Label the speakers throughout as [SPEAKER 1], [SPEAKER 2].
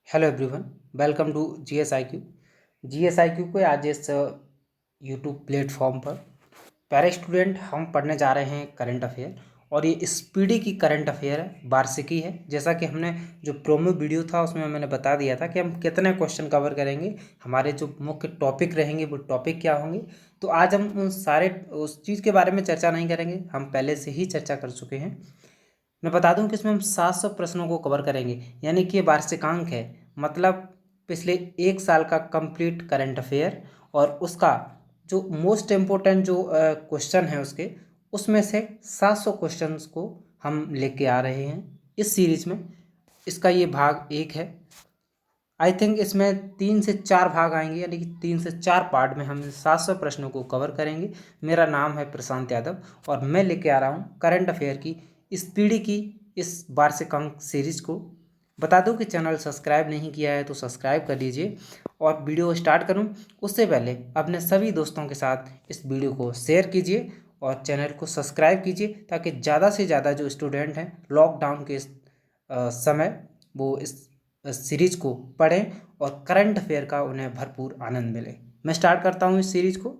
[SPEAKER 1] Hello everyone, welcome to GSIQ। GSIQ को आज इस यूट्यूब प्लेटफॉर्म पर पैरा स्टूडेंट हम पढ़ने जा रहे हैं करंट अफेयर। और ये स्पीडी की करंट अफेयर है, वार्षिकी है। जैसा कि हमने जो प्रोमो वीडियो था उसमें मैंने बता दिया था कि हम कितने क्वेश्चन कवर करेंगे, हमारे जो मुख्य टॉपिक रहेंगे वो टॉपिक क्या होंगे। तो आज हम उन सारे उस चीज़ के बारे में चर्चा नहीं करेंगे, हम पहले से ही चर्चा कर चुके हैं। मैं बता दूं कि इसमें हम 700 प्रश्नों को कवर करेंगे, यानी कि ये वार्षिकांक है। मतलब पिछले एक साल का कंप्लीट करंट अफेयर और उसका जो मोस्ट इम्पोर्टेंट जो क्वेश्चन है उसमें से 700 क्वेश्चंस को हम लेके आ रहे हैं इस सीरीज में। इसका ये भाग एक है। आई थिंक इसमें 3 से 4 भाग आएंगे, यानी कि 3 से 4 पार्ट में हम 700 प्रश्नों को कवर करेंगे। मेरा नाम है प्रशांत यादव और मैं लेके आ रहा हूँ करंट अफेयर की स्पीडी की इस वार्षिकांक सीरीज को। बता दूं कि चैनल सब्सक्राइब नहीं किया है तो सब्सक्राइब कर लीजिए। और वीडियो स्टार्ट करूं उससे पहले अपने सभी दोस्तों के साथ इस वीडियो को शेयर कीजिए और चैनल को सब्सक्राइब कीजिए, ताकि ज़्यादा से ज़्यादा जो स्टूडेंट हैं लॉकडाउन के समय वो इस सीरीज को पढ़ें और करंट अफेयर का उन्हें भरपूर आनंद मिले। मैं स्टार्ट करता हूं इस सीरीज को।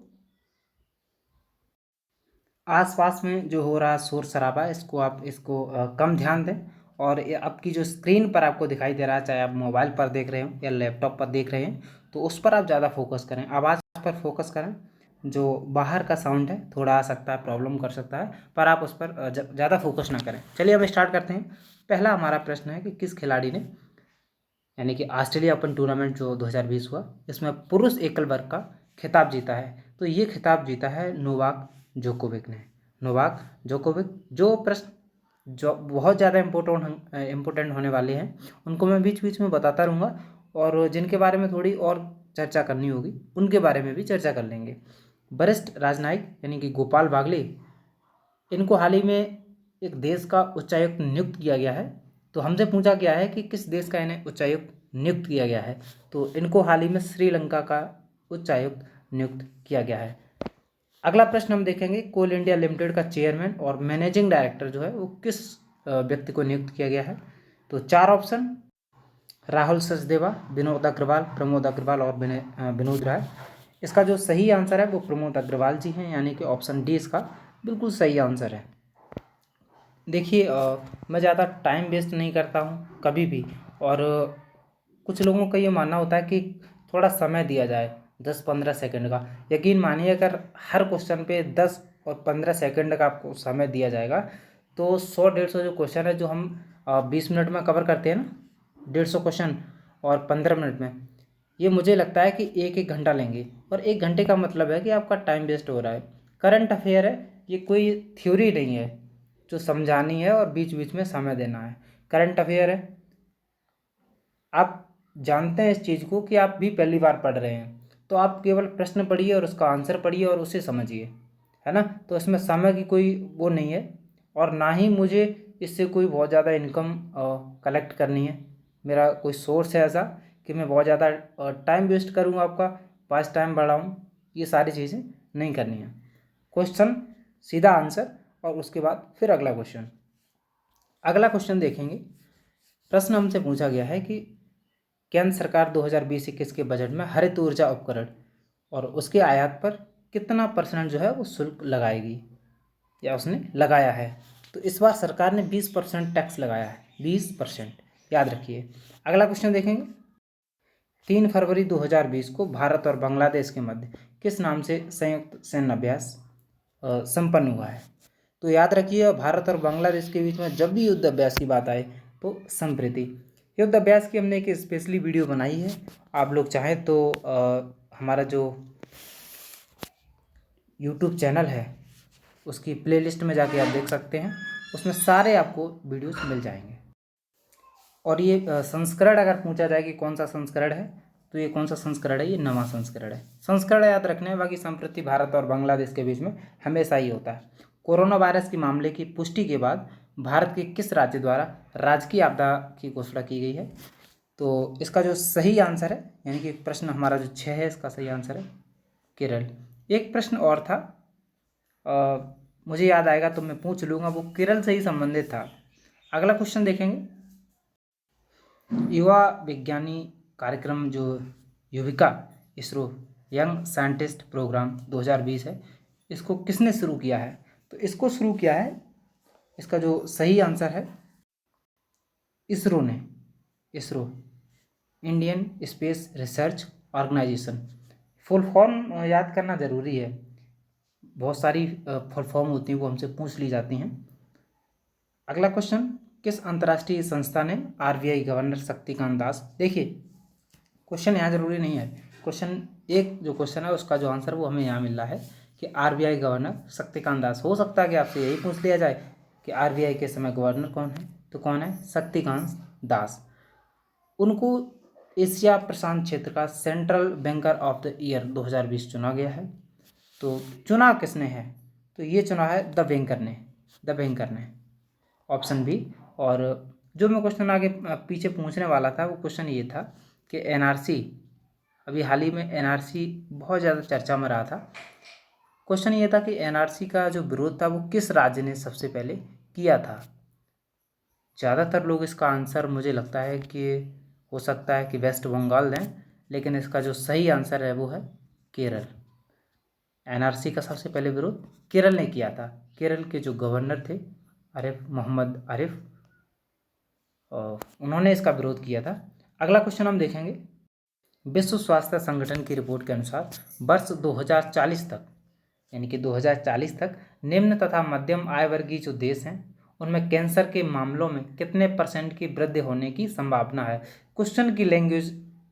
[SPEAKER 1] आसपास में जो हो रहा शोर शराबा है इसको कम ध्यान दें। और ये आपकी जो स्क्रीन पर आपको दिखाई दे रहा है, चाहे आप मोबाइल पर देख रहे हो या लैपटॉप पर देख रहे हैं, तो उस पर आप ज़्यादा फोकस करें, आवाज़ पर फोकस करें। जो बाहर का साउंड है थोड़ा आ सकता है, प्रॉब्लम कर सकता है, पर आप उस पर ज़्यादा फोकस ना करें। चलिए हम स्टार्ट करते हैं। पहला हमारा प्रश्न है कि किस खिलाड़ी ने, यानी कि ऑस्ट्रेलिया ओपन टूर्नामेंट जो 2020 हुआ, इसमें पुरुष एकल वर्ग का खिताब जीता है। तो ये खिताब जीता है नोवाक जोकोविक ने। Novak Djokovic. जो प्रश्न जो बहुत ज़्यादा इम्पोर्टेंट होने वाले हैं उनको मैं बीच बीच में बताता रहूँगा, और जिनके बारे में थोड़ी और चर्चा करनी होगी उनके बारे में भी चर्चा कर लेंगे। वरिष्ठ राजनयिक यानी कि गोपाल बागले, इनको हाल ही में एक देश का उच्चायुक्त नियुक्त किया गया है। तो हमसे पूछा गया है कि किस देश का इन्हें उच्चायुक्त नियुक्त किया गया है, तो इनको हाल ही में श्रीलंका का उच्चायुक्त नियुक्त किया गया है। अगला प्रश्न हम देखेंगे, कोल इंडिया लिमिटेड का चेयरमैन और मैनेजिंग डायरेक्टर जो है वो किस व्यक्ति को नियुक्त किया गया है। तो 4 ऑप्शन: राहुल सचदेवा, विनोद अग्रवाल, प्रमोद अग्रवाल और विनोद राय। इसका जो सही आंसर है वो प्रमोद अग्रवाल जी हैं, यानी कि ऑप्शन डी इसका बिल्कुल सही आंसर है। देखिए, मैं ज़्यादा टाइम वेस्ट नहीं करता हूँ कभी भी। और कुछ लोगों का ये मानना होता है कि थोड़ा समय दिया जाए 10-15 सेकंड का। यकीन मानिए, अगर हर क्वेश्चन पे 10 और 15 सेकंड का आपको समय दिया जाएगा तो 100-150 जो क्वेश्चन है जो हम 20 मिनट में कवर करते हैं ना, 150 क्वेश्चन और 15 मिनट में, ये मुझे लगता है कि 1-1 घंटा लेंगे। और 1 घंटे का मतलब है कि आपका टाइम वेस्ट हो रहा है। करंट अफेयर है, ये कोई थ्योरी नहीं है जो समझानी है और बीच बीच में समय देना है। करंट अफेयर है, आप जानते हैं इस चीज़ को कि आप भी पहली बार पढ़ रहे हैं, तो आप केवल प्रश्न पढ़िए और उसका आंसर पढ़िए और उसे समझिए, है ना। तो इसमें समय की कोई वो नहीं है, और ना ही मुझे इससे कोई बहुत ज़्यादा इनकम कलेक्ट करनी है। मेरा कोई सोर्स है ऐसा कि मैं बहुत ज़्यादा टाइम वेस्ट करूँगा, आपका पास टाइम बढ़ाऊँ, ये सारी चीज़ें नहीं करनी है। क्वेश्चन, सीधा आंसर, और उसके बाद फिर अगला क्वेश्चन। अगला क्वेश्चन देखेंगे। प्रश्न हमसे पूछा गया है कि केंद्र सरकार 2020-21 के बजट में हरित ऊर्जा उपकरण और उसके आयात पर कितना % जो है वो शुल्क लगाएगी या उसने लगाया है। तो इस बार सरकार ने 20% टैक्स लगाया है, 20%, याद रखिए। अगला क्वेश्चन देखेंगे। 3 फरवरी 2020 को भारत और बांग्लादेश के मध्य किस नाम से संयुक्त सैन्य अभ्यास संपन्न हुआ है। तो याद रखिए, भारत और बांग्लादेश के बीच में जब भी युद्ध अभ्यास की बात आए तो संप्रीति युद्ध अभ्यास की हमने एक स्पेशली वीडियो बनाई है। आप लोग चाहें तो हमारा जो यूट्यूब चैनल है उसकी प्लेलिस्ट में जाके आप देख सकते हैं, उसमें सारे आपको वीडियोस मिल जाएंगे। और ये संस्करण अगर पूछा जाए कि कौन सा संस्करण है, तो ये कौन सा संस्करण है, ये 9वां संस्करण है। संस्करण याद रखने हैं, बाकी संप्रति भारत और बांग्लादेश के बीच में हमेशा ही होता है। कोरोना वायरस के मामले की पुष्टि के बाद भारत के किस राज्य द्वारा राजकीय आपदा की घोषणा की गई है। तो इसका जो सही आंसर है, यानी कि प्रश्न हमारा जो 6 है, इसका सही आंसर है केरल। एक प्रश्न और था, मुझे याद आएगा तो मैं पूछ लूँगा, वो केरल से ही संबंधित था। अगला क्वेश्चन देखेंगे। युवा विज्ञानी कार्यक्रम जो Yuvika ISRO young scientist programme 2020 है, इसको किसने शुरू किया है? तो इसको शुरू किया है, इसका जो सही आंसर है इसरो ने। ISRO Indian space research organisation. Full form याद करना ज़रूरी है, बहुत सारी फुल फॉर्म होती हैं वो हमसे पूछ ली जाती हैं। अगला क्वेश्चन, किस अंतर्राष्ट्रीय संस्था ने आरबीआई गवर्नर शक्तिकांत दास, देखिए क्वेश्चन यहाँ जरूरी नहीं है, क्वेश्चन एक जो क्वेश्चन है उसका जो आंसर वो हमें यहाँ मिल रहा है कि आरबीआई गवर्नर शक्तिकांत दास। हो सकता है कि आपसे यही पूछ लिया जाए कि आरबीआई के समय गवर्नर कौन है, तो कौन है? शक्तिकांत दास। उनको एशिया प्रशांत क्षेत्र का central banker of the year 2020 चुना गया है। तो चुना किसने है? तो ये चुना है द बैंकर ने, द बैंकर ने, ऑप्शन बी। और जो मैं क्वेश्चन आगे पीछे पूछने वाला था वो क्वेश्चन ये था कि एनआरसी, अभी हाल ही में एनआरसी बहुत ज़्यादा चर्चा में रहा था। क्वेश्चन ये था कि एनआरसी का जो विरोध था वो किस राज्य ने सबसे पहले किया था? ज़्यादातर लोग इसका आंसर मुझे लगता है कि हो सकता है कि वेस्ट बंगाल दें, लेकिन इसका जो सही आंसर है वो है केरल। एनआरसी का सबसे पहले विरोध केरल ने किया था। केरल के जो गवर्नर थे मोहम्मद आरिफ, उन्होंने इसका विरोध किया था। अगला क्वेश्चन हम देखेंगे, विश्व स्वास्थ्य संगठन की रिपोर्ट के अनुसार वर्ष 2040 तक, यानी कि 2040 तक निम्न तथा मध्यम आय वर्गीय जो देश हैं उनमें कैंसर के मामलों में कितने % की वृद्धि होने की संभावना है? क्वेश्चन की लैंग्वेज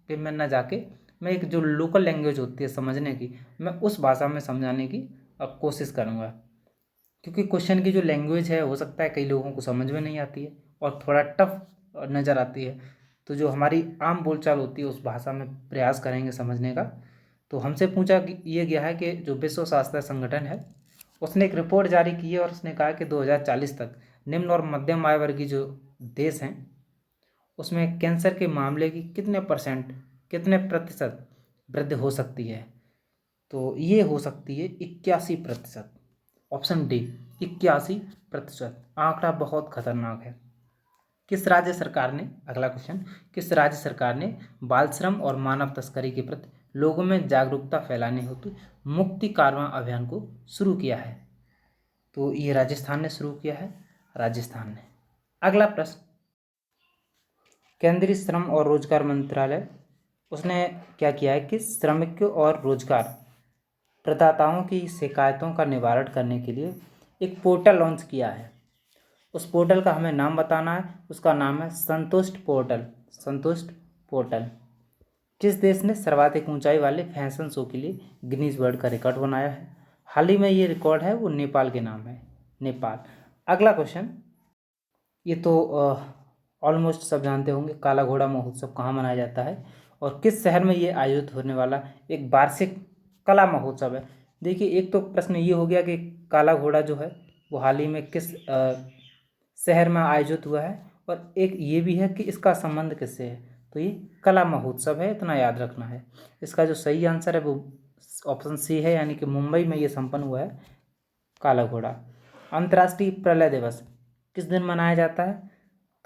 [SPEAKER 1] पे मैं न जाके मैं एक जो लोकल लैंग्वेज होती है समझने की, मैं उस भाषा में समझाने की कोशिश करूँगा, क्योंकि क्वेश्चन की जो लैंग्वेज है हो सकता है कई लोगों को समझ में नहीं आती है और थोड़ा टफ नज़र आती है। तो जो हमारी आम बोलचाल होती है उस भाषा में प्रयास करेंगे समझने का। तो हमसे पूछा ये गया है कि जो विश्व स्वास्थ्य संगठन है उसने एक रिपोर्ट जारी की है और उसने कहा कि 2040 तक निम्न और मध्यम आय वर्गीय जो देश हैं उसमें कैंसर के मामले की कितने प्रतिशत वृद्धि हो सकती है? तो ये हो सकती है 81%। Option D 81%। आंकड़ा बहुत खतरनाक है। किस राज्य सरकार ने, अगला क्वेश्चन, किस राज्य सरकार ने बाल श्रम और मानव तस्करी के प्रति लोगों में जागरूकता फैलाने हेतु मुक्ति कारवां अभियान को शुरू किया है? तो ये राजस्थान ने शुरू किया है, राजस्थान ने। अगला प्रश्न, केंद्रीय श्रम और रोजगार मंत्रालय उसने क्या किया है कि श्रमिकों और रोजगार प्रदाताओं की शिकायतों का निवारण करने के लिए एक पोर्टल लॉन्च किया है। उस पोर्टल का हमें नाम बताना है, उसका नाम है संतुष्ट पोर्टल। संतुष्ट पोर्टल। किस देश ने सर्वाधिक ऊंचाई वाले फैशन शो के लिए गिनीज वर्ल्ड का रिकॉर्ड बनाया है? हाल ही में ये रिकॉर्ड है वो नेपाल के नाम है, नेपाल। अगला क्वेश्चन, ये तो ऑलमोस्ट सब जानते होंगे, काला घोड़ा महोत्सव कहाँ मनाया जाता है और किस शहर में ये आयोजित होने वाला एक वार्षिक कला महोत्सव है? देखिए एक तो प्रश्न ये हो गया कि काला घोड़ा जो है वो हाल ही में किस शहर में आयोजित हुआ है, और एक ये भी है कि इसका संबंध किससे है, तो ये कला महोत्सव है, इतना याद रखना है। इसका जो सही आंसर है वो ऑप्शन सी है, यानी कि मुंबई में ये संपन्न हुआ है काला घोड़ा। अंतर्राष्ट्रीय प्रलय दिवस किस दिन मनाया जाता है?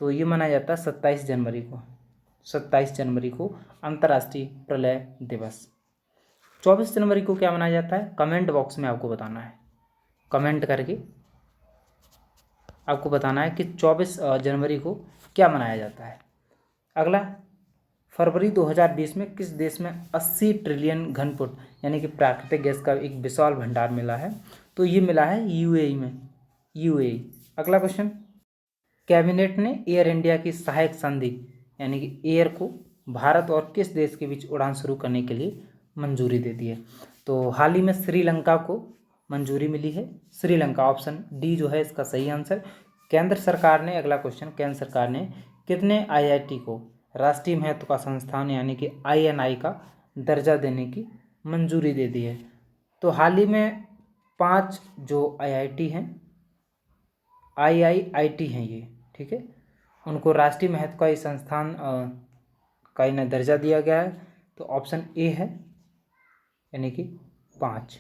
[SPEAKER 1] तो ये मनाया जाता है 27 जनवरी को। 27 जनवरी को अंतर्राष्ट्रीय प्रलय दिवस। 24 जनवरी को क्या मनाया जाता है? कमेंट बॉक्स में आपको बताना है, कमेंट करके आपको बताना है कि 24 जनवरी को क्या मनाया जाता है। अगला, फरवरी 2020 में किस देश में 80 ट्रिलियन घन फुट यानी कि प्राकृतिक गैस का एक विशाल भंडार मिला है? तो ये मिला है यूएई में, यूएई। अगला क्वेश्चन, कैबिनेट ने एयर इंडिया की सहायक संधि यानी कि एयर को भारत और किस देश के बीच उड़ान शुरू करने के लिए मंजूरी दे दी है? तो हाल ही में श्रीलंका को मंजूरी मिली है, श्रीलंका। ऑप्शन डी जो है इसका सही आंसर। केंद्र सरकार ने, अगला क्वेश्चन, केंद्र सरकार ने कितने आईआईटी को राष्ट्रीय महत्व का संस्थान यानी कि आईएनआई का दर्जा देने की मंजूरी दे दी है? तो हाल ही में 5 जो आईआईटी हैं, आईआईआईटी हैं ये, ठीक है, उनको राष्ट्रीय महत्व का ये संस्थान का इन्हें दर्जा दिया गया है। तो ऑप्शन ए है, यानी कि 5।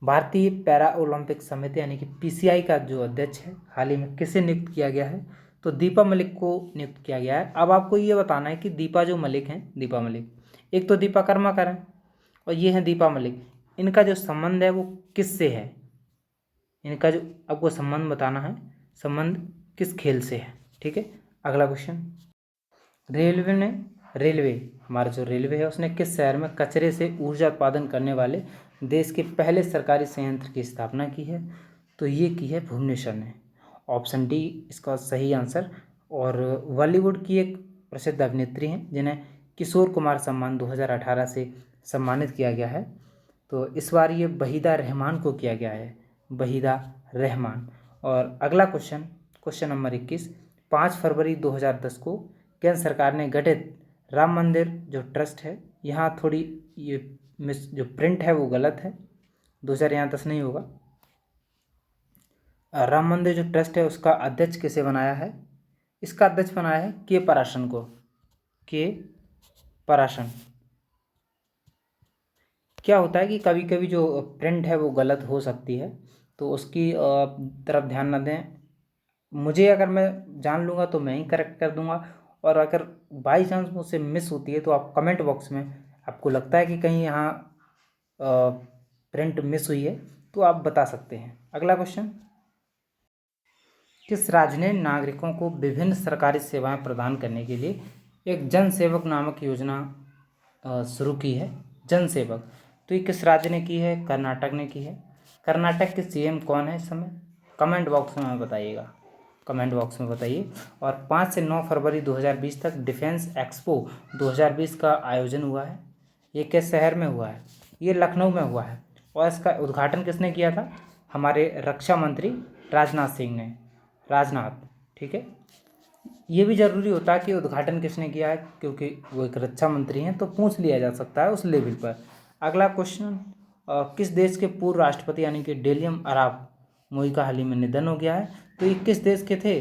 [SPEAKER 1] भारतीय पैरा ओलंपिक समिति यानी कि पीसीआई का जो अध्यक्ष है हाल ही में किसे नियुक्त किया गया है? तो दीपा मलिक को नियुक्त किया गया है। अब आपको ये बताना है कि दीपा जो मलिक हैं, दीपा मलिक, एक तो दीपा कर्माकर हैं और ये हैं दीपा मलिक, इनका जो संबंध है वो किससे है? इनका जो आपको संबंध बताना है, संबंध किस खेल से है। ठीक है, अगला क्वेश्चन, रेलवे हमारा जो रेलवे है उसने किस शहर में कचरे से ऊर्जा उत्पादन करने वाले देश के पहले सरकारी संयंत्र की स्थापना की है? तो ये की है भुवनेश्वर ने। ऑप्शन डी इसका सही आंसर। और बॉलीवुड की एक प्रसिद्ध अभिनेत्री हैं जिन्हें किशोर कुमार सम्मान 2018 से सम्मानित किया गया है। तो इस बार ये वहीदा रहमान को किया गया है, वहीदा रहमान। और अगला क्वेश्चन, क्वेश्चन नंबर 21, 5 फरवरी 2010 को केंद्र सरकार ने गठित राम मंदिर जो ट्रस्ट है, यहाँ थोड़ी ये जो प्रिंट है वो गलत है, 2010 नहीं होगा। राम मंदिर जो ट्रस्ट है उसका अध्यक्ष किसे बनाया है? इसका अध्यक्ष बनाया है के पराशरन को, के पराशरन। क्या होता है कि कभी कभी जो प्रिंट है वो गलत हो सकती है, तो उसकी तरफ ध्यान न दें। मुझे अगर मैं जान लूँगा तो मैं ही करेक्ट कर दूंगा, और अगर बाई चांस मुझसे मिस होती है तो आप कमेंट बॉक्स में आपको लगता है कि कहीं यहाँ प्रिंट मिस हुई है तो आप बता सकते हैं। अगला क्वेश्चन, किस राज्य ने नागरिकों को विभिन्न सरकारी सेवाएं प्रदान करने के लिए एक जन सेवक नामक योजना शुरू की है? जन सेवक, तो ये किस राज्य ने की है? कर्नाटक ने की है। कर्नाटक के सीएम कौन है इस समय? कमेंट बॉक्स में बताइएगा, कमेंट बॉक्स में बताइए। और 5 से 9 फरवरी 2020 तक डिफेंस एक्सपो 2020 का आयोजन हुआ है। ये किस शहर में हुआ है? ये लखनऊ में हुआ है। और इसका उद्घाटन किसने किया था? हमारे रक्षा मंत्री राजनाथ सिंह ने, राजनाथ। ठीक है, ये भी जरूरी होता है कि उद्घाटन किसने किया है, क्योंकि वो एक रक्षा मंत्री हैं तो पूछ लिया जा सकता है उस लेवल पर। अगला क्वेश्चन, किस देश के पूर्व राष्ट्रपति यानी कि डेनियल अराफ मोई का हाल ही में निधन हो गया है? तो ये किस देश के थे?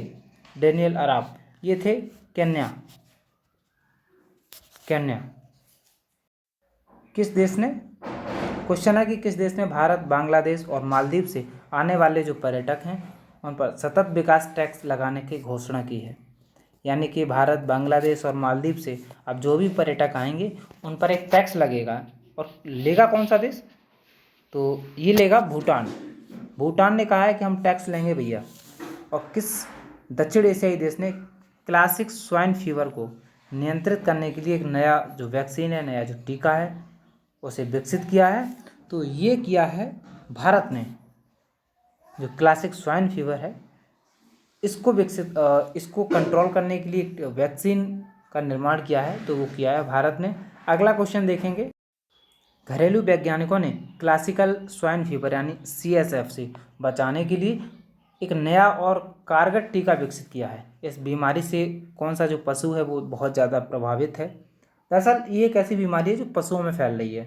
[SPEAKER 1] डेनियल अराफ, ये थे केन्या। केन्या किस देश ने, क्वेश्चन है कि किस देश ने भारत, बांग्लादेश और मालदीव से आने वाले जो पर्यटक हैं उन पर सतत विकास टैक्स लगाने की घोषणा की है? यानी कि भारत, बांग्लादेश और मालदीव से अब जो भी पर्यटक आएंगे उन पर एक टैक्स लगेगा। और लेगा कौन सा देश? तो ये लेगा भूटान। भूटान ने कहा है कि हम टैक्स लेंगे भैया। और किस दक्षिण एशियाई देश ने क्लासिक स्वाइन फीवर को नियंत्रित करने के लिए एक नया जो वैक्सीन है, नया जो टीका है उसे विकसित किया है? तो ये किया है भारत ने। जो क्लासिक स्वाइन फीवर है इसको इसको कंट्रोल करने के लिए एक वैक्सीन का निर्माण किया है, तो वो किया है भारत ने। अगला क्वेश्चन देखेंगे, घरेलू वैज्ञानिकों ने क्लासिकल स्वाइन फीवर यानी CSF से बचाने के लिए एक नया और कारगर टीका विकसित किया है। इस बीमारी से कौन सा जो पशु है वो बहुत ज़्यादा प्रभावित है? दरअसल ये एक ऐसी बीमारी है जो पशुओं में फैल रही है,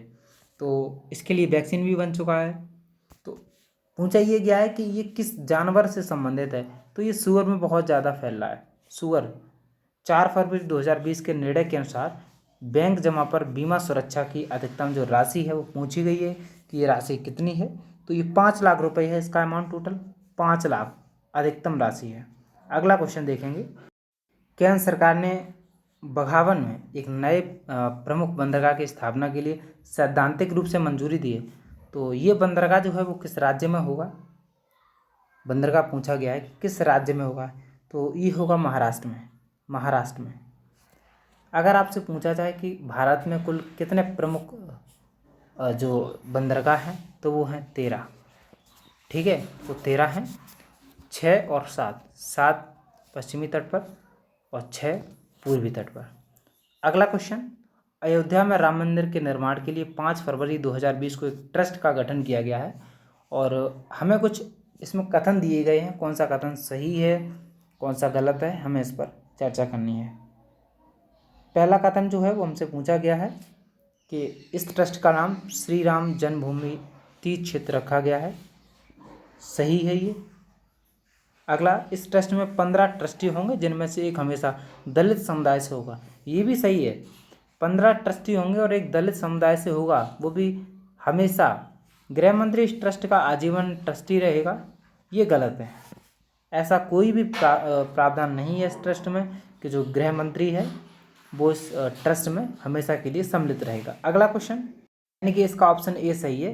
[SPEAKER 1] तो इसके लिए वैक्सीन भी बन चुका है। तो पूछा ये गया है कि ये किस जानवर से संबंधित है? तो ये सूअर में बहुत ज़्यादा फैल रहा है, सूअर। 4 फरवरी 2020 के निर्णय के अनुसार बैंक जमा पर बीमा सुरक्षा की अधिकतम जो राशि है वो पूछी गई है कि ये राशि कितनी है? तो ये 5 लाख रुपए है, इसका अमाउंट टोटल 5 लाख अधिकतम राशि है। अगला क्वेश्चन देखेंगे, केंद्र सरकार ने बघावन में एक नए प्रमुख बंदरगाह की स्थापना के लिए सैद्धांतिक रूप से मंजूरी दी है। तो ये बंदरगाह जो है वो किस राज्य में होगा? बंदरगाह पूछा गया है कि किस राज्य में होगा, तो ये होगा महाराष्ट्र में, महाराष्ट्र में। अगर आपसे पूछा जाए कि भारत में कुल कितने प्रमुख जो बंदरगाह हैं, तो वो हैं 13। ठीक है, तो 13 हैं, 6 और 7, 7 पश्चिमी तट पर और 6 पूर्वी तट पर। अगला क्वेश्चन, अयोध्या में राम मंदिर के निर्माण के लिए 5 फरवरी 2020 को एक ट्रस्ट का गठन किया गया है, और हमें कुछ इसमें कथन दिए गए हैं, कौन सा कथन सही है कौन सा गलत है, हमें इस पर चर्चा करनी है। पहला कथन जो है वो हमसे पूछा गया है कि इस ट्रस्ट का नाम श्री राम जन्मभूमि तीर्थ क्षेत्र रखा गया है, सही है ये। अगला, इस ट्रस्ट में 15 ट्रस्टी होंगे जिनमें से एक हमेशा दलित समुदाय से होगा, ये भी सही है। 15 ट्रस्टी होंगे और एक दलित समुदाय से होगा, वो भी हमेशा। गृह मंत्री इस ट्रस्ट का आजीवन ट्रस्टी रहेगा, ये गलत है। ऐसा कोई भी प्रावधान नहीं है इस ट्रस्ट में कि जो गृह मंत्री है वो इस ट्रस्ट में हमेशा के लिए सम्मिलित रहेगा। अगला क्वेश्चन, यानी कि इसका ऑप्शन ए सही है,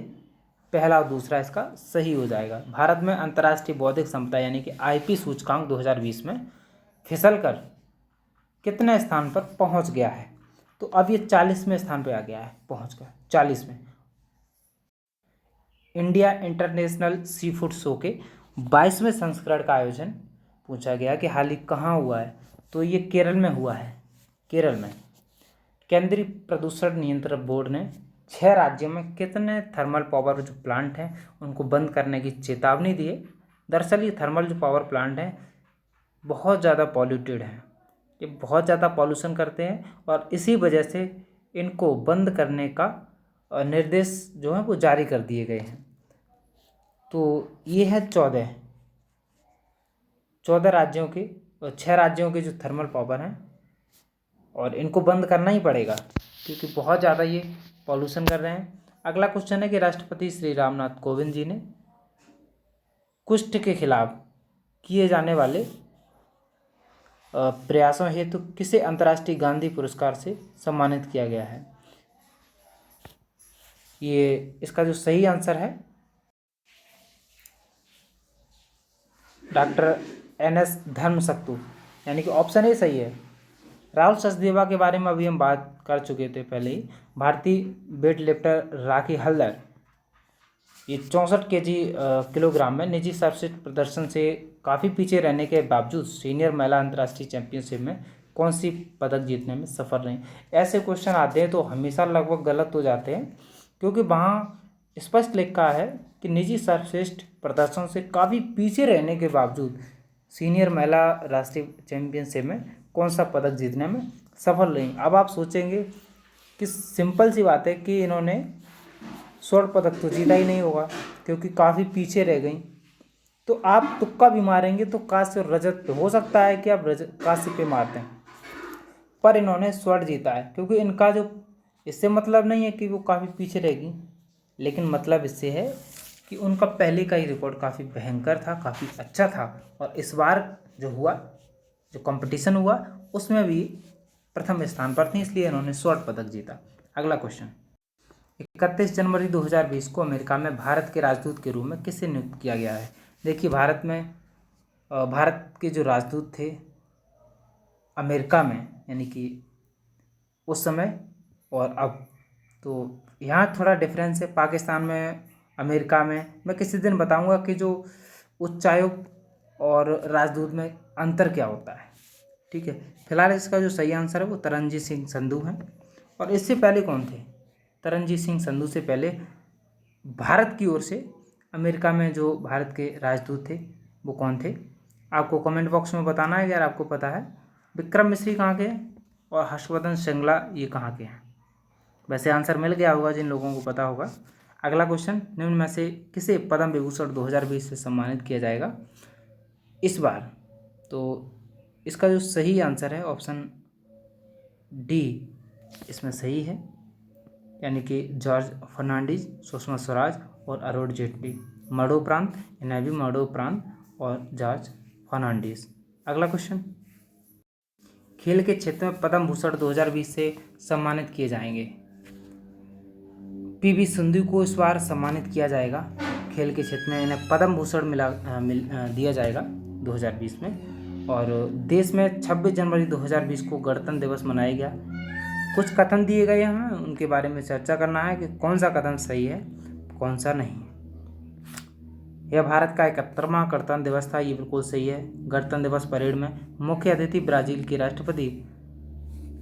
[SPEAKER 1] पहला और दूसरा इसका सही हो जाएगा। भारत में अंतर्राष्ट्रीय बौद्धिक संपदा यानी कि आईपी सूचकांक 2020 में फिसल कर कितने स्थान पर पहुंच गया है? तो अब ये 40वें स्थान पर आ गया है, पहुंच कर 40वें। India international sea food show के 22वें संस्करण का आयोजन पूछा गया कि हाल ही कहाँ हुआ है? तो ये केरल में हुआ है, केरल में। केंद्रीय प्रदूषण नियंत्रण बोर्ड ने 6 राज्यों में कितने थर्मल पावर जो प्लांट हैं उनको बंद करने की चेतावनी दी है। दरअसल ये थर्मल जो पावर प्लांट हैं बहुत ज़्यादा पॉल्यूटेड हैं, ये बहुत ज़्यादा पॉल्यूशन करते हैं और इसी वजह से इनको बंद करने का निर्देश जो है वो जारी कर दिए गए हैं। तो ये है 14 राज्यों के और 6 राज्यों के जो थर्मल पावर हैं और इनको बंद करना ही पड़ेगा क्योंकि बहुत ज़्यादा ये पॉल्यूशन कर रहे हैं। अगला क्वेश्चन है कि राष्ट्रपति श्री रामनाथ कोविंद जी ने कुष्ठ के खिलाफ किए जाने वाले प्रयासों हेतु किसे अंतर्राष्ट्रीय गांधी पुरस्कार से सम्मानित किया गया है? ये इसका जो सही आंसर है डॉक्टर NS धर्मशक्तु, यानी कि ऑप्शन ए सही है। राहुल सचदेवा के बारे में अभी हम बात कर चुके थे पहले ही। भारतीय वेट लिफ्टर राखी हल्दर ये 64 किलोग्राम में निजी सर्वश्रेष्ठ प्रदर्शन से काफ़ी पीछे रहने के बावजूद सीनियर महिला अंतर्राष्ट्रीय चैंपियनशिप में कौन सी पदक जीतने में सफल रही? ऐसे क्वेश्चन आते हैं तो हमेशा लगभग गलत हो जाते हैं क्योंकि वहाँ स्पष्ट लिखा है कि निजी सर्वश्रेष्ठ प्रदर्शन से काफ़ी पीछे रहने के बावजूद सीनियर महिला राष्ट्रीय चैंपियनशिप में कौन सा पदक जीतने में सफल रही। अब आप सोचेंगे कि सिंपल सी बात है कि इन्होंने स्वर्ण पदक तो जीता ही नहीं होगा क्योंकि काफ़ी पीछे रह गई। तो आप तुक्का भी मारेंगे तो कांस्य और रजत पे हो सकता है कि आप कांस्य पे मारते हैं, पर इन्होंने स्वर्ण जीता है क्योंकि इनका जो इससे मतलब नहीं है कि वो काफ़ी पीछे रहेगी, लेकिन मतलब इससे है कि उनका पहले का ही रिकॉर्ड काफ़ी भयंकर था, काफ़ी अच्छा था और इस बार जो कंपटीशन हुआ उसमें भी प्रथम स्थान पर थी, इसलिए इन्होंने स्वर्ण पदक जीता। अगला क्वेश्चन, 31 जनवरी 2020 को अमेरिका में भारत के राजदूत के रूप में किसे नियुक्त किया गया है? देखिए भारत के जो राजदूत थे अमेरिका में, यानी कि उस समय और अब, तो यहाँ थोड़ा डिफरेंस है। पाकिस्तान में, अमेरिका में मैं किसी दिन बताऊंगा कि जो उच्चायुक्त और राजदूत में अंतर क्या होता है, ठीक है। फिलहाल इसका जो सही आंसर है वो तरनजीत सिंह संधू है। और इससे पहले कौन थे? तरनजीत सिंह संधू से पहले भारत की ओर से अमेरिका में जो भारत के राजदूत थे वो कौन थे? आपको कमेंट बॉक्स में बताना है अगर आपको पता है। विक्रम मिश्री कहाँ के हैं और हर्षवर्धन श्रृंगला ये कहाँ के हैं? वैसे आंसर मिल गया होगा जिन लोगों को पता होगा। अगला क्वेश्चन, निम्न में से किसे पद्म विभूषण 2020 से सम्मानित किया जाएगा इस बार? तो इसका जो सही आंसर है ऑप्शन डी इसमें सही है, यानी कि जॉर्ज फर्नांडीज, सुषमा स्वराज और अरुण जेटली। मरणोपरांत, इन्हें भी मरणोपरांत और जॉर्ज फर्नांडीज। अगला क्वेश्चन, खेल के क्षेत्र में पद्म भूषण 2020 से सम्मानित किए जाएंगे। PV सिंधु को इस बार सम्मानित किया जाएगा। खेल के क्षेत्र में इन्हें पद्म भूषण दिया जाएगा 2020 में। और देश में 26 जनवरी 2020 को गणतंत्र दिवस मनाया गया। कुछ कथन दिए गए हैं, उनके बारे में चर्चा करना है कि कौन सा कथन सही है कौन सा नहीं। यह भारत का 71वां गणतंत्र दिवस था, ये बिल्कुल सही है। गणतंत्र दिवस परेड में मुख्य अतिथि ब्राज़ील के राष्ट्रपति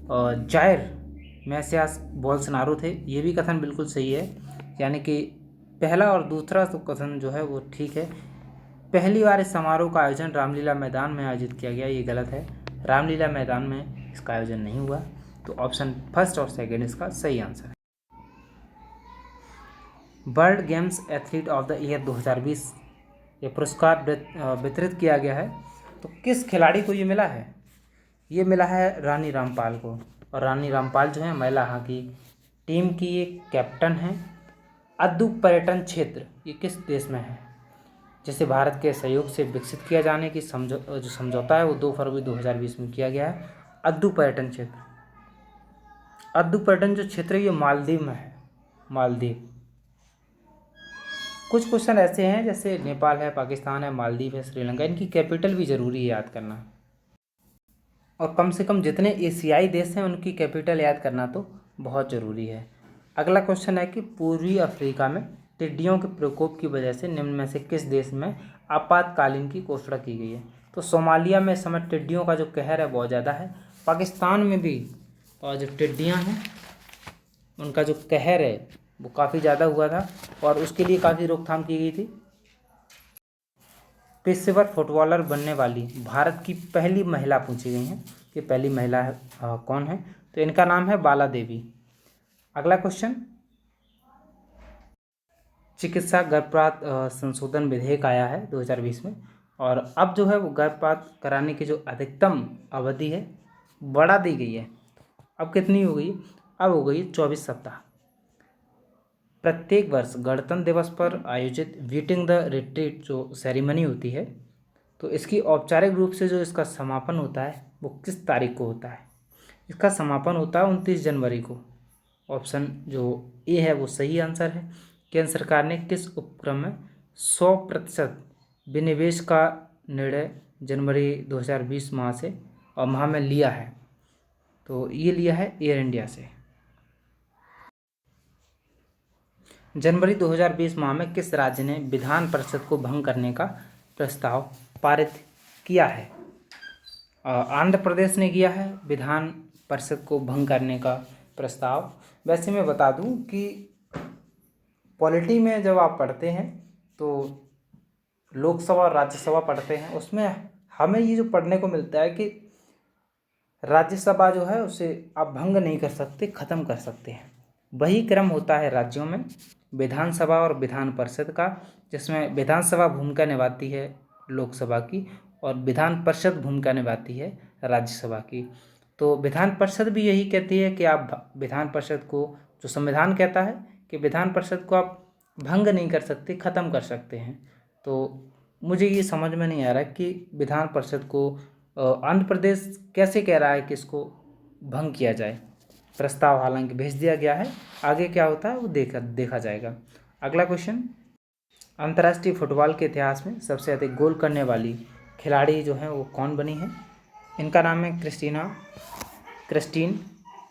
[SPEAKER 1] जायर मैसियास बोल्सोनारो थे, ये भी कथन बिल्कुल सही है। यानी कि पहला और दूसरा तो कथन जो है वो ठीक है। पहली बार इस समारोह का आयोजन रामलीला मैदान में आयोजित किया गया, ये गलत है। रामलीला मैदान में इसका आयोजन नहीं हुआ। तो ऑप्शन फर्स्ट और सेकंड इसका सही आंसर है। World games athlete of the year 2020 ये पुरस्कार वितरित किया गया है। तो किस खिलाड़ी को ये मिला है? ये मिला है रानी रामपाल को। और रानी रामपाल जो है महिला हॉकी टीम की एक कैप्टन है। अद्दू पर्यटन क्षेत्र ये किस देश में है? जिसे भारत के सहयोग से विकसित किया जाने की जो समझौता है वो 2 फरवरी 2020 में किया गया है। अद्दू पर्यटन क्षेत्र, अद्दू पर्यटन जो क्षेत्र है ये मालदीव में है, मालदीव। कुछ क्वेश्चन ऐसे हैं जैसे नेपाल है, पाकिस्तान है, मालदीव है, श्रीलंका, इनकी कैपिटल भी जरूरी है याद करना, और कम से कम जितने एशियाई देश हैं उनकी कैपिटल याद करना तो बहुत ज़रूरी है। अगला क्वेश्चन है कि पूर्वी अफ्रीका में टिड्डियों के प्रकोप की वजह से निम्न में से किस देश में आपातकालीन की घोषणा की गई है। तो सोमालिया में इस समय टिड्डियों का जो कहर है बहुत ज़्यादा है। पाकिस्तान में भी और जो टिड्डियाँ हैं उनका जो कहर है वो काफ़ी ज़्यादा हुआ था और उसके लिए काफ़ी रोकथाम की गई थी। पेशेवर फुटबॉलर बनने वाली भारत की पहली महिला पूछी गई हैं कि पहली महिला है कौन है, तो इनका नाम है बाला देवी। अगला क्वेश्चन, चिकित्सा गर्भपात संशोधन विधेयक आया है 2020 में, और अब जो है वो गर्भपात कराने की जो अधिकतम अवधि है बढ़ा दी गई है। अब कितनी हो गई? अब हो गई 24 सप्ताह। प्रत्येक वर्ष गणतंत्र दिवस पर आयोजित वीटिंग द रिट्रीट जो सेरेमनी होती है, तो इसकी औपचारिक रूप से जो इसका समापन होता है वो किस तारीख को होता है? इसका समापन होता है 29 जनवरी को। ऑप्शन जो ए है वो सही आंसर है। केंद्र सरकार ने किस उपक्रम में 100% विनिवेश का निर्णय जनवरी 2020 माह में लिया है? तो ये लिया है एयर इंडिया से। जनवरी 2020 माह में किस राज्य ने विधान परिषद को भंग करने का प्रस्ताव पारित किया है? आंध्र प्रदेश ने किया है विधान परिषद को भंग करने का प्रस्ताव। वैसे मैं बता दूं कि पॉलिटी में जब आप पढ़ते हैं तो लोकसभा और राज्यसभा पढ़ते हैं, उसमें हमें ये जो पढ़ने को मिलता है कि राज्यसभा जो है उसे आप भंग नहीं कर सकते, ख़त्म कर सकते हैं। वही क्रम होता है राज्यों में विधानसभा और विधान परिषद का, जिसमें विधानसभा भूमिका निभाती है लोकसभा की और विधान परिषद भूमिका निभाती है राज्यसभा की। तो विधान परिषद भी यही कहती है कि आप विधान परिषद को, जो संविधान कहता है कि विधान परिषद को आप भंग नहीं कर सकते, ख़त्म कर सकते हैं। तो मुझे ये समझ में नहीं आ रहा कि विधान परिषद को आंध्र प्रदेश कैसे कह रहा है कि इसको भंग किया जाए। प्रस्ताव हालांकि भेज दिया गया है, आगे क्या होता है वो देखा जाएगा। अगला क्वेश्चन, अंतर्राष्ट्रीय फुटबॉल के इतिहास में सबसे अधिक गोल करने वाली खिलाड़ी जो हैं वो कौन बनी है? इनका नाम है क्रिस्टीन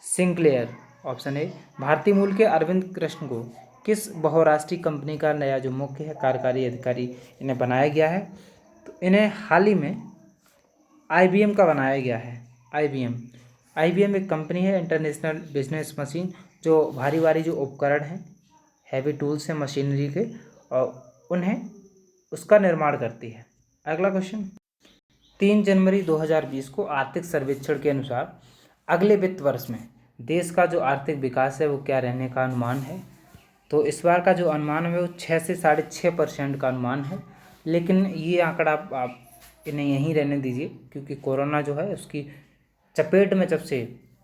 [SPEAKER 1] सिंक्लेयर। Option A. भारतीय मूल के अरविंद कृष्ण को किस बहुराष्ट्रीय कंपनी का नया जो मुख्य है कार्यकारी अधिकारी इन्हें बनाया गया है? तो इन्हें हाल ही में IBM का बनाया गया है। IBM एक कंपनी है, इंटरनेशनल बिजनेस मशीन, जो भारी जो उपकरण हैं, हैवी टूल्स हैं मशीनरी के, और उन्हें उसका निर्माण करती है। अगला क्वेश्चन, 3 जनवरी 2020 को आर्थिक सर्वेक्षण के अनुसार अगले वित्त वर्ष में देश का जो आर्थिक विकास है वो क्या रहने का अनुमान है? तो इस बार का जो अनुमान है वो 6 से 6.5% का अनुमान है, लेकिन ये आंकड़ा आप इन्हें यहीं रहने दीजिए, क्योंकि कोरोना जो है उसकी चपेट में जब से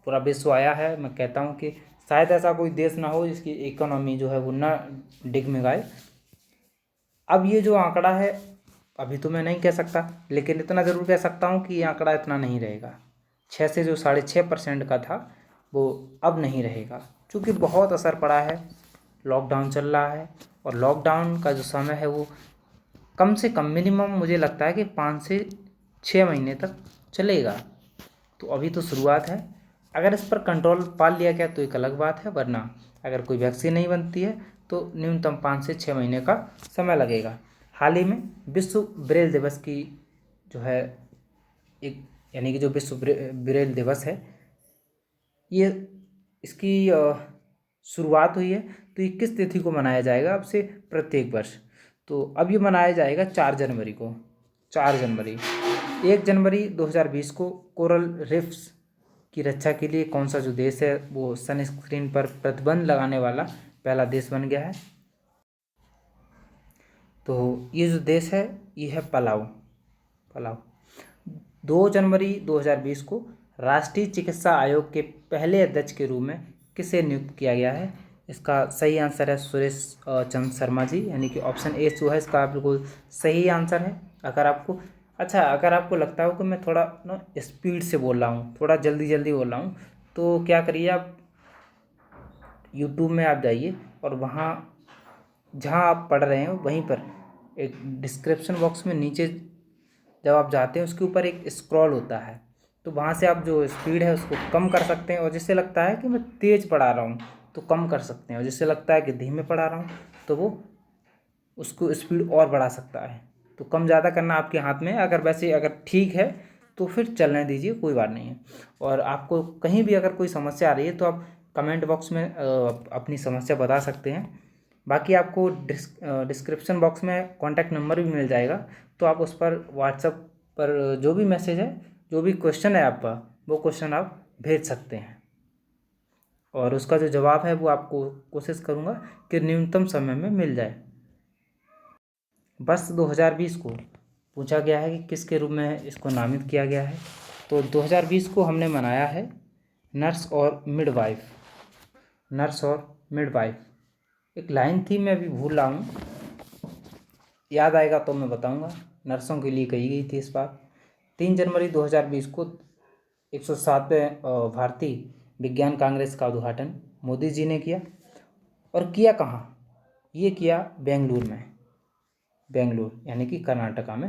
[SPEAKER 1] पूरा विश्व आया है, मैं कहता हूँ कि शायद ऐसा कोई देश ना हो जिसकी इकोनॉमी जो है वो ना डिगमिगाए। अब ये जो आंकड़ा है अभी तो मैं नहीं कह सकता, लेकिन इतना ज़रूर कह सकता हूँ कि ये आंकड़ा इतना नहीं रहेगा। 6 से जो 6.5% का था वो अब नहीं रहेगा, क्योंकि बहुत असर पड़ा है, लॉकडाउन चल रहा है, और लॉकडाउन का जो समय है वो कम से कम मिनिमम मुझे लगता है कि 5 से 6 महीने तक चलेगा। तो अभी तो शुरुआत है, अगर इस पर कंट्रोल पा लिया गया तो एक अलग बात है, वरना अगर कोई वैक्सीन नहीं बनती है तो न्यूनतम 5 से 6 महीने का समय लगेगा। हाल ही में विश्व ब्रेल दिवस की जो है एक, यानी कि जो विश्व ब्रेल दिवस है, ये इसकी शुरुआत हुई है। तो 21 तिथि को मनाया जाएगा अब से प्रत्येक वर्ष। तो अब ये मनाया जाएगा 4 जनवरी को। 1 जनवरी 2020 को कोरल रीफ्स की रक्षा के लिए कौन सा जो देश है वो सनस्क्रीन पर प्रतिबंध लगाने वाला पहला देश बन गया है? तो ये जो देश है ये है पलाऊ। 2 जनवरी 2020 को राष्ट्रीय चिकित्सा आयोग के पहले अध्यक्ष के रूप में किसे नियुक्त किया गया है? इसका सही आंसर है सुरेश चंद्र शर्मा जी, यानी कि ऑप्शन ए जो है इसका बिल्कुल सही आंसर है। अगर आपको लगता हो कि मैं थोड़ा ना स्पीड से बोल रहा हूँ, थोड़ा जल्दी जल्दी बोल रहा हूँ, तो क्या करिए आप यूट्यूब में आप जाइए और वहाँ जहाँ आप पढ़ रहे हैं वहीं पर एक डिस्क्रिप्शन बॉक्स में नीचे जब आप जाते हैं उसके ऊपर एक स्क्रॉल होता है, तो वहाँ से आप जो स्पीड है उसको कम कर सकते हैं, और जिससे लगता है कि मैं तेज़ पढ़ा रहा हूँ तो कम कर सकते हैं, और जिससे लगता है कि धीमे पढ़ा रहा हूँ तो वो उसको स्पीड और बढ़ा सकता है। तो कम ज़्यादा करना आपके हाथ में है। अगर ठीक है तो फिर चलने दीजिए, कोई बात नहीं है। और आपको कहीं भी अगर कोई समस्या आ रही है तो आप कमेंट बॉक्स में अपनी समस्या बता सकते हैं। बाकी आपको डिस्क्रिप्शन बॉक्स में कॉन्टैक्ट नंबर भी मिल जाएगा, तो आप उस पर व्हाट्सएप पर जो भी मैसेज है, जो भी क्वेश्चन है आपका, वो क्वेश्चन आप भेज सकते हैं, और उसका जो जवाब है वो आपको कोशिश करूँगा कि न्यूनतम समय में मिल जाए। वर्ष 2020 को पूछा गया है कि किसके रूप में इसको नामित किया गया है, तो 2020 को हमने मनाया है नर्स और मिडवाइफ। नर्स और मिडवाइफ एक लाइन थी, मैं अभी भूल रहा हूँ, याद आएगा तो मैं बताऊँगा। नर्सों के लिए कही गई थी इस बार। 3 जनवरी 2020 को 107वें भारतीय विज्ञान कांग्रेस का उद्घाटन मोदी जी ने किया, और किया कहाँ? ये किया बेंगलुरु यानी कि कर्नाटका में।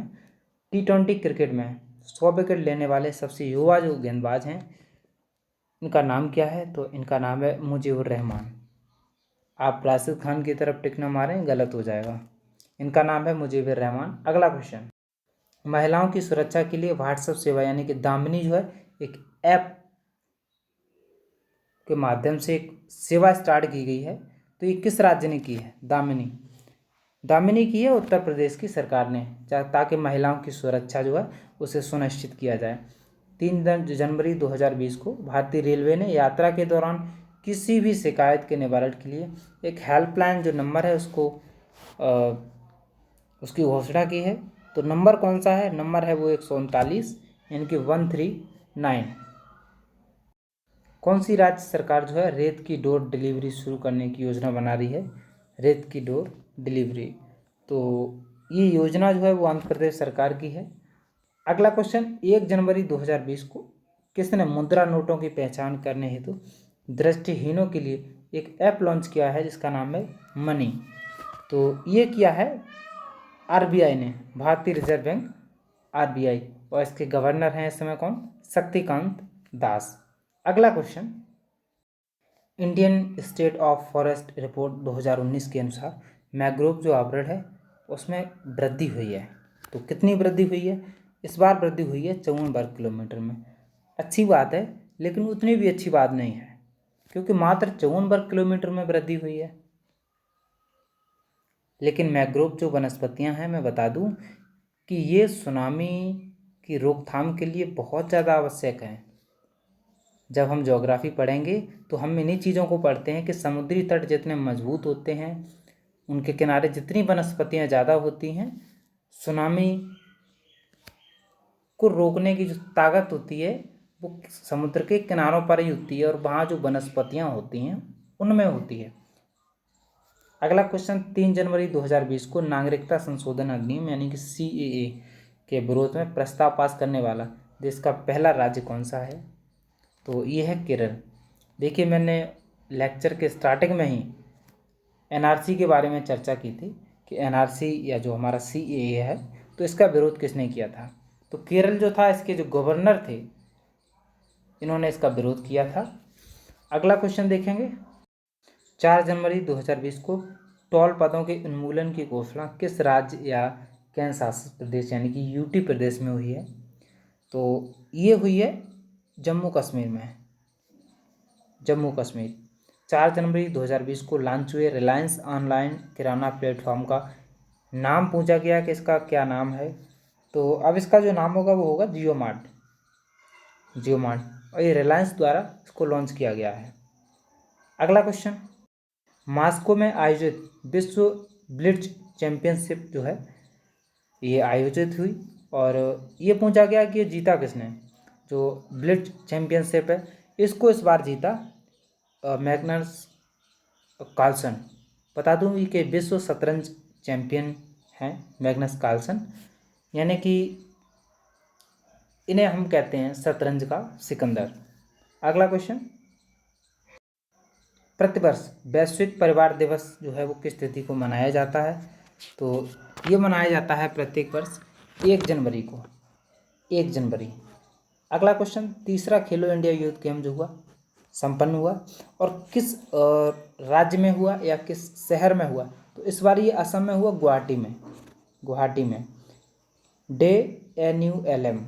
[SPEAKER 1] T20 क्रिकेट में 100 विकेट लेने वाले सबसे युवा जो गेंदबाज हैं, इनका नाम क्या है? तो इनका नाम है मुजीबुर रहमान। आप राशिद खान की तरफ टिक न मारें, गलत हो जाएगा। इनका नाम है मुजीबुर रहमान। अगला क्वेश्चन, महिलाओं की सुरक्षा के लिए व्हाट्सएप सेवा यानी कि दामिनी जो है एक ऐप के माध्यम से एक सेवा स्टार्ट की गई है, तो ये किस राज्य ने की है? दामिनी की है उत्तर प्रदेश की सरकार ने, ताकि महिलाओं की सुरक्षा जो है उसे सुनिश्चित किया जाए। 3 जनवरी 2020 को भारतीय रेलवे ने यात्रा के दौरान किसी भी शिकायत के निवारण के लिए एक हेल्पलाइन जो नंबर है उसकी घोषणा की है। तो नंबर कौन सा है? नंबर है वो 139 यानी कि 139। कौन सी राज्य सरकार जो है रेत की डोर डिलीवरी शुरू करने की योजना बना रही है? रेत की डोर डिलीवरी, तो ये योजना जो है वो आंध्र प्रदेश सरकार की है। अगला क्वेश्चन, 1 जनवरी 2020 को किसने मुद्रा नोटों की पहचान करने हेतु दृष्टिहीनों के लिए एक ऐप लॉन्च किया है जिसका नाम है मनी? तो ये किया है आरबीआई ने, भारतीय रिजर्व बैंक आरबीआई, और इसके गवर्नर हैं इस समय कौन? शक्तिकांत दास। अगला question, Indian state of forest report 2019 के अनुसार मैंग्रोव जो आवरण है उसमें वृद्धि हुई है, तो कितनी वृद्धि हुई है? इस बार वृद्धि हुई है 54 वर्ग किलोमीटर में। अच्छी बात है, लेकिन उतनी भी अच्छी बात नहीं है, क्योंकि मात्र 54 वर्ग किलोमीटर में वृद्धि हुई है। लेकिन मैंग्रोव जो वनस्पतियां हैं, मैं बता दूं कि ये सुनामी की रोकथाम के लिए बहुत ज़्यादा आवश्यक हैं। जब हम ज्योग्राफी पढ़ेंगे तो हम इन्हीं चीज़ों को पढ़ते हैं कि समुद्री तट जितने मजबूत होते हैं, उनके किनारे जितनी वनस्पतियां ज़्यादा होती हैं, सुनामी को रोकने की जो ताकत होती है वो समुद्र के किनारों पर ही होती है, और वहाँ जो वनस्पतियां होती हैं उनमें होती है। अगला क्वेश्चन, 3 जनवरी 2020 को नागरिकता संशोधन अधिनियम यानी कि CAA के विरोध में प्रस्ताव पास करने वाला देश का पहला राज्य कौन सा है? तो ये है केरल। देखिए, मैंने लेक्चर के स्टार्टिंग में ही NRC के बारे में चर्चा की थी कि NRC या जो हमारा CAA है, तो इसका विरोध किसने किया था? तो केरल जो था, इसके जो गवर्नर थे, इन्होंने इसका विरोध किया था। अगला क्वेश्चन देखेंगे, 4 जनवरी 2020 को टोल पदों के उन्मूलन की घोषणा किस राज्य या केंद्र शासित प्रदेश यानी कि यूटी प्रदेश में हुई है? तो ये हुई है जम्मू कश्मीर में। 4 जनवरी 2020 को लॉन्च हुए रिलायंस ऑनलाइन किराना प्लेटफॉर्म का नाम पूछा गया कि इसका क्या नाम है? तो अब इसका जो नाम होगा वो होगा जियो मार्ट, और ये रिलायंस द्वारा इसको लॉन्च किया गया है। अगला क्वेश्चन, मॉस्को में आयोजित विश्व ब्लिट्ज चैंपियनशिप जो है ये आयोजित हुई, और ये पूछा गया कि ये जीता किसने? जो ब्लिट्ज चैंपियनशिप है इसको इस बार जीता मैग्नस कार्लसन। बता दूँ कि विश्व शतरंज चैंपियन हैं मैग्नस कार्लसन, यानी कि इन्हें हम कहते हैं शतरंज का सिकंदर। अगला क्वेश्चन, प्रतिवर्ष वैश्विक परिवार दिवस जो है वो किस तिथि को मनाया जाता है? तो ये मनाया जाता है प्रत्येक वर्ष 1 जनवरी को, 1 जनवरी। अगला क्वेश्चन, तीसरा खेलो इंडिया यूथ गेम जो हुआ संपन्न हुआ और किस राज्य में हुआ या किस शहर में हुआ? तो इस बार ये असम में हुआ, गुवाहाटी में, गुवाहाटी में। DANULM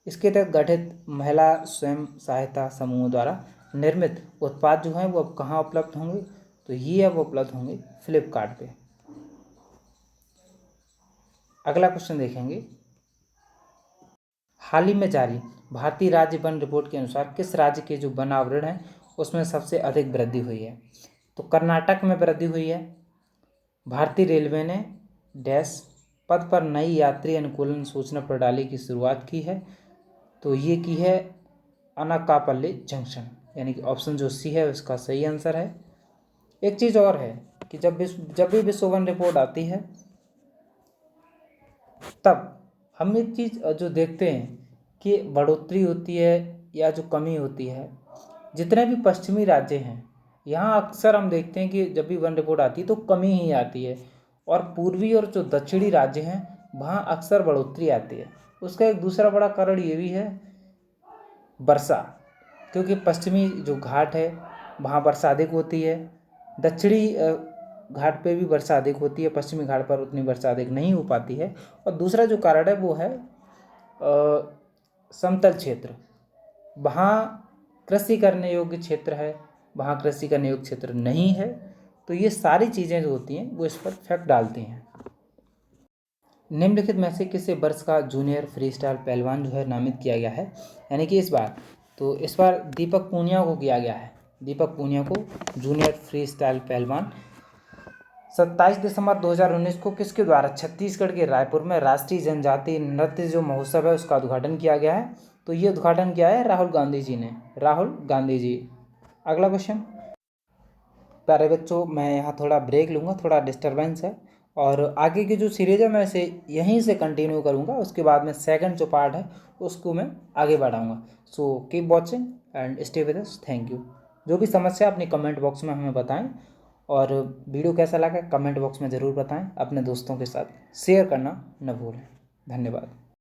[SPEAKER 1] इसके तहत गठित महिला स्वयं सहायता समूहों द्वारा निर्मित उत्पाद जो हैं वो अब कहाँ उपलब्ध होंगे? तो ये अब उपलब्ध होंगे फ्लिपकार्ट पे। अगला क्वेश्चन देखेंगे, हाल ही में जारी भारतीय राज्य वन रिपोर्ट के अनुसार किस राज्य के जो वन आवरण है उसमें सबसे अधिक वृद्धि हुई है? तो कर्नाटक में वृद्धि हुई है। भारतीय रेलवे ने डैश पद पर नई यात्री अनुकूलन सूचना प्रणाली की शुरुआत की है। तो ये की है अनाकापल्ली जंक्शन, यानी कि ऑप्शन जो सी है उसका सही आंसर है। एक चीज़ और है कि जब भी विश्व वन रिपोर्ट आती है तब हम एक चीज़ जो देखते हैं कि बढ़ोतरी होती है या जो कमी होती है, जितने भी पश्चिमी राज्य हैं यहाँ अक्सर हम देखते हैं कि जब भी वन रिपोर्ट आती है तो कमी ही आती है, और पूर्वी और जो दक्षिणी राज्य हैं वहाँ अक्सर बढ़ोतरी आती है। उसका एक दूसरा बड़ा कारण ये भी है वर्षा, क्योंकि पश्चिमी जो घाट है वहाँ वर्षा अधिक होती है, दक्षिणी घाट पे भी वर्षा अधिक होती है, पश्चिमी घाट पर उतनी वर्षा अधिक नहीं हो पाती है। और दूसरा जो कारण है वो है समतल क्षेत्र, वहाँ कृषि करने योग्य क्षेत्र है, वहाँ कृषि करने योग्य क्षेत्र नहीं है। तो ये सारी चीज़ें जो होती हैं वो इस पर इफेक्ट डालती हैं। निम्नलिखित में से किसे वर्ष का जूनियर फ्री स्टाइल पहलवान जो है नामित किया गया है, यानी कि इस बार? तो इस बार दीपक पूनिया को किया गया है, दीपक पूनिया को जूनियर फ्री स्टाइल पहलवान। 27 दिसंबर 2019 को किसके द्वारा छत्तीसगढ़ के रायपुर में राष्ट्रीय जनजातीय नृत्य जो महोत्सव है उसका उद्घाटन किया गया है? तो ये उद्घाटन किया है राहुल गांधी जी ने, राहुल गांधी जी। अगला क्वेश्चन, प्यारे बच्चों मैं यहाँ थोड़ा ब्रेक लूँगा, थोड़ा डिस्टरबेंस है, और आगे की जो सीरीज है मैं इसे यहीं से कंटिन्यू करूँगा। उसके बाद में सेकंड जो पार्ट है उसको मैं आगे बढ़ाऊँगा। So keep watching and stay with us. Thank you. जो भी समस्या अपनी कमेंट बॉक्स में हमें बताएं, और वीडियो कैसा लगा कमेंट बॉक्स में ज़रूर बताएं। अपने दोस्तों के साथ शेयर करना न भूलें। धन्यवाद।